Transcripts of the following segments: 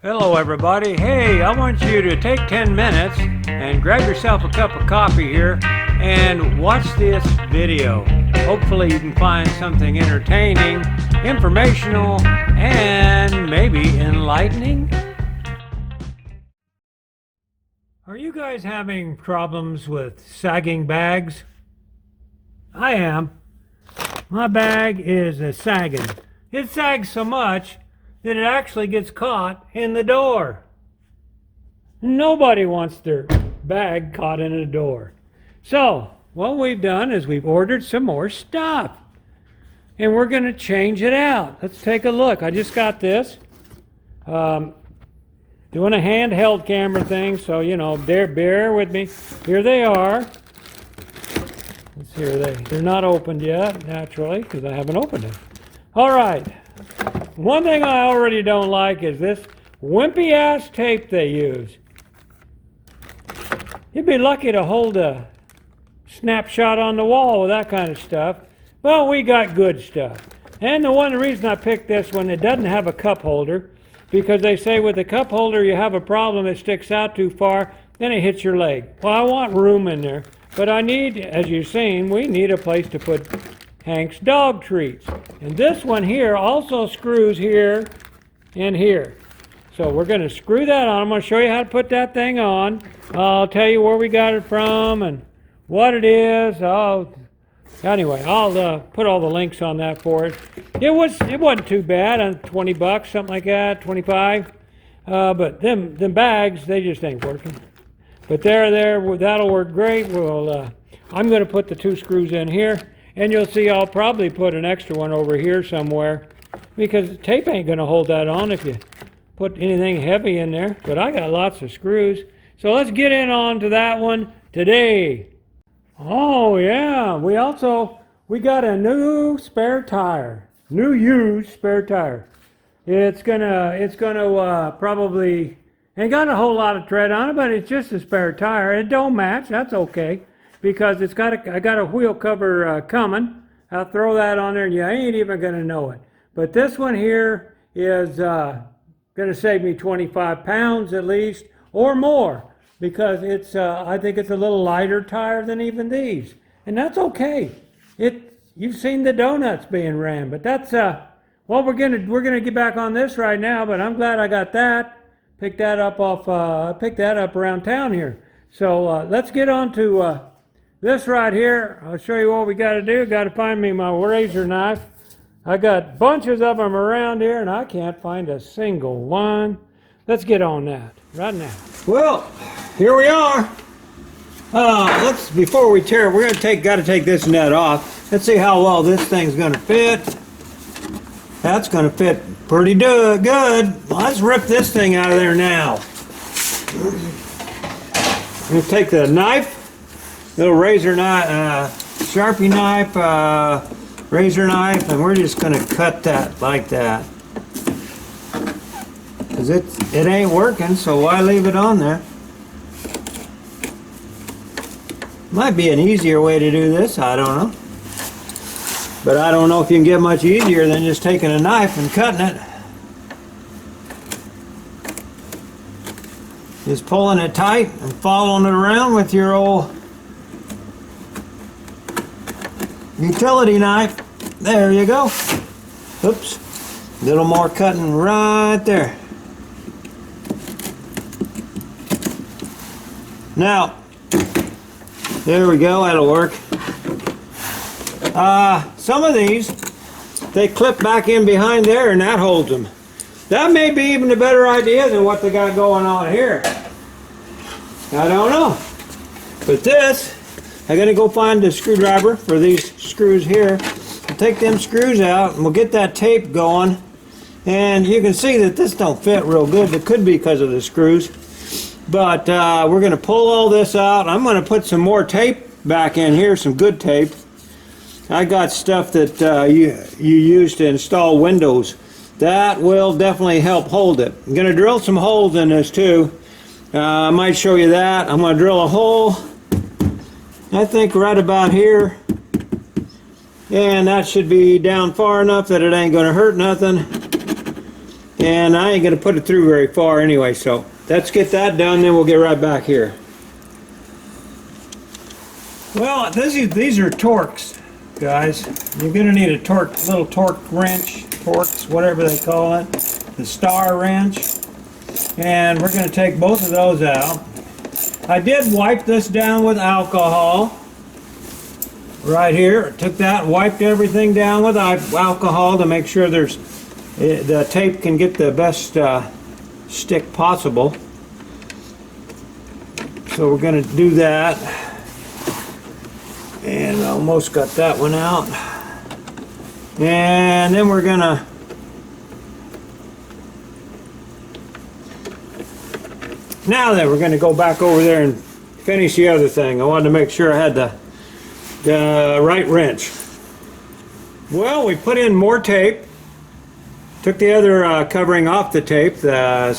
Hello everybody. Hey, I want you to take 10 minutes and grab yourself a cup of coffee here and watch this video. Hopefully you can find something entertaining, informational, and maybe enlightening. Are you guys having problems with sagging bags? I am. My bag is sagging. It sags so much that it actually gets caught in the door. Nobody wants their bag caught in a door. So what we've done is we've ordered some more stuff and we're going to change it out. Let's take a look. I just got this. Doing a handheld camera thing, so you know, bear with me. Here they are. Let's see, they're not opened yet, naturally, because I haven't opened it. All right. One thing I already don't like is this wimpy ass tape they use. You'd be lucky to hold a snapshot on the wall with that kind of stuff. Well, we got good stuff. And the reason I picked this one, it doesn't have a cup holder, because they say with the cup holder you have a problem, it sticks out too far, then it hits your leg. Well, I want room in there, but I need, as you've seen, we need a place to put Hank's dog treats. And this one here also screws here and here. So we're going to screw that on. I'm going to show you how to put that thing on. I'll tell you where we got it from and what it is. Anyway, I'll put all the links on that for it. It wasn't too bad, 20 bucks, something like that, 25. But them bags, they just ain't working. But that'll work great. I'm going to put the two screws in here. And you'll see I'll probably put an extra one over here somewhere, because the tape ain't going to hold that on if you put anything heavy in there. But I got lots of screws. So let's get on to that one today. Oh yeah, we got a new spare tire. New used spare tire. It's gonna probably ain't got a whole lot of tread on it, but it's just a spare tire. It don't match, that's okay. Because I got a wheel cover coming. I'll throw that on there and you ain't even going to know it. But this one here is going to save me 25 pounds at least, or more, because it's I think it's a little lighter tire than even these. And that's okay. You've seen the donuts being ran, but that's well, we're gonna get back on this right now, but I'm glad I got that. Picked that up around town here. So let's get on to this right here. I'll show you what we got to do. Got to find me my razor knife. I got bunches of them around here and I can't find a single one. Let's get on that right now. Well, here we are. Before we tear it, we're got to take this nut off. Let's see how well this thing's going to fit. That's going to fit pretty good. Let's rip this thing out of there now. I'm going to take the knife. Little razor knife, Sharpie knife, razor knife, and we're just going to cut that like that. Because it ain't working, so why leave it on there? Might be an easier way to do this, I don't know. But I don't know if you can get much easier than just taking a knife and cutting it. Just pulling it tight and following it around with your old utility knife. There you go. Oops. A little more cutting right there. Now, there we go. That'll work. Some of these, they clip back in behind there and that holds them. That may be even a better idea than what they got going on here. I don't know. But this, I'm going to go find the screwdriver for these screws here. I'll take them screws out and we'll get that tape going. And you can see that this don't fit real good. It could be because of the screws. But we're going to pull all this out. I'm going to put some more tape back in here, some good tape. I got stuff that you use to install windows. That will definitely help hold it. I'm going to drill some holes in this too. I might show you that. I'm going to drill a hole, I think right about here, and that should be down far enough that it ain't going to hurt nothing. And I ain't going to put it through very far anyway, so let's get that done, then we'll get right back here. Well, these are Torx, guys. You're going to need a little torque wrench, Torx, whatever they call it, the star wrench. And we're going to take both of those out. I did wipe this down with alcohol. Right here, took that and wiped everything down with alcohol to make sure the tape can get the best stick possible. So we're going to do that. And I almost got that one out. And then we're going to now then we're going to go back over there and finish the other thing. I wanted to make sure I had the right wrench. Well, we put in more tape. Took the other covering off the tape. I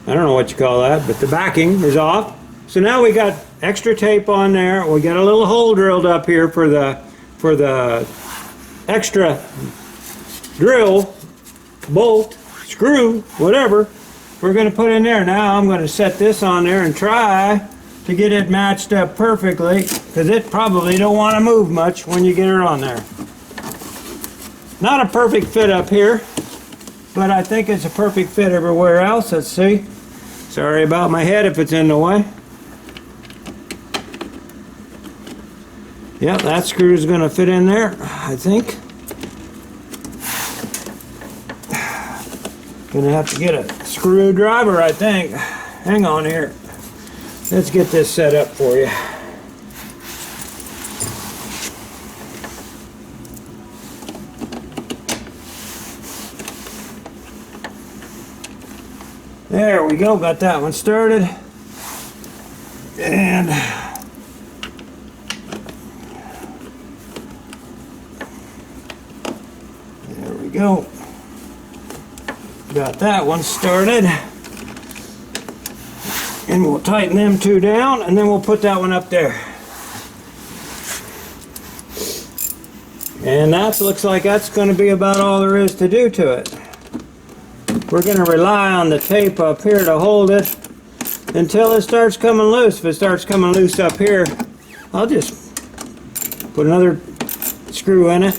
don't know what you call that, but the backing is off. So now we got extra tape on there. We got a little hole drilled up here for the extra drill, bolt, screw, whatever we're going to put in there. Now I'm going to set this on there and try to get it matched up perfectly, because it probably don't want to move much when you get it on there. Not a perfect fit up here, but I think it's a perfect fit everywhere else. Let's see. Sorry about my head if it's in the way. Yep, that screw is going to fit in there, I think. Gonna have to get a screwdriver, I think. Hang on here. Let's get this set up for you. There we go, got that one started. And there we go. Got that one started. And we'll tighten them two down, and then we'll put that one up there. And that looks like that's going to be about all there is to do to it. We're going to rely on the tape up here to hold it until it starts coming loose. If it starts coming loose up here, I'll just put another screw in it.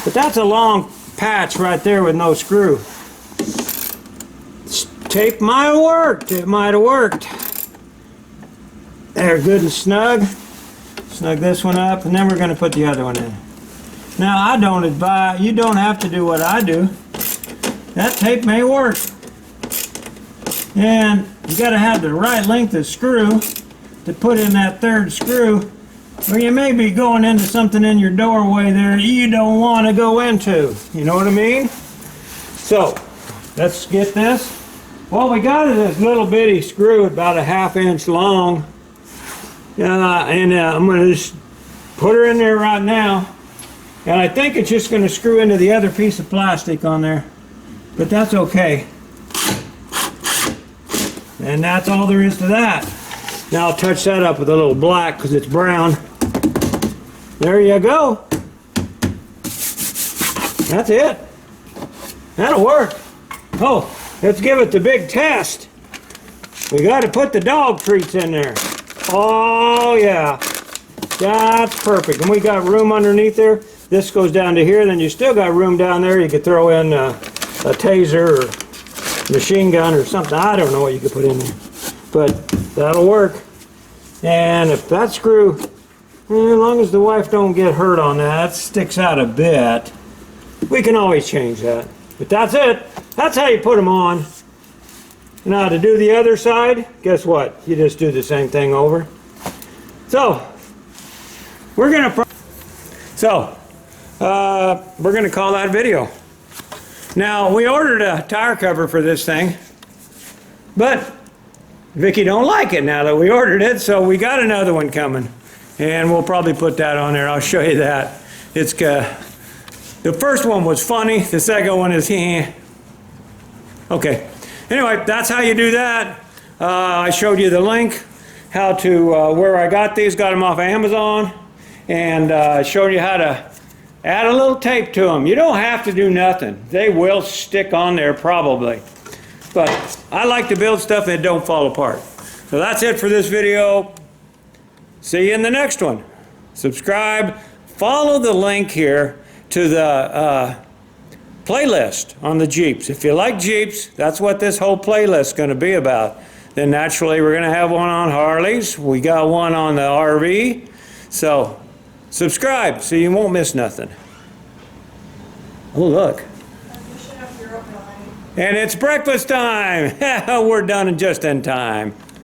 But that's a long patch right there with no screw. Tape might have worked. It might have worked. There, good and snug. Snug this one up, and then we're going to put the other one in. Now, I don't advise, you don't have to do what I do. That tape may work. And you got to have the right length of screw to put in that third screw, or you may be going into something in your doorway there you don't want to go into. You know what I mean? So, let's get this. Well, we got this little bitty screw about a ½ inch long. I'm going to just put her in there right now. And I think it's just going to screw into the other piece of plastic on there. But that's okay. And that's all there is to that. Now I'll touch that up with a little black because it's brown. There you go. That's it. That'll work. Oh, let's give it the big test. We got to put the dog treats in there. Oh yeah, that's perfect. And we got room underneath there. This goes down to here, then you still got room down there. You could throw in a taser or machine gun or something. I don't know what you could put in there, but that'll work. And if that screw, as long as the wife don't get hurt on that, it sticks out a bit, we can always change that. But that's it. That's how you put them on. Now to do the other side, guess what? You just do the same thing over. So we're gonna call that a video. Now we ordered a tire cover for this thing, but Vickie don't like it now that we ordered it, so we got another one coming, and we'll probably put that on there. I'll show you that. It's the first one was funny. The second one is okay. Anyway, that's how you do that. I showed you the link, how to where I got these. Got them off Amazon, and showed you how to Add a little tape to them. You don't have to do nothing. They will stick on there probably. But I like to build stuff that don't fall apart. So that's it for this video. See you in the next one. Subscribe. Follow the link here to the playlist on the Jeeps. If you like Jeeps, that's what this whole playlist is going to be about. Then naturally we're going to have one on Harleys. We got one on the RV. So subscribe so you won't miss nothing. Oh, look. And it's breakfast time. We're done just in time.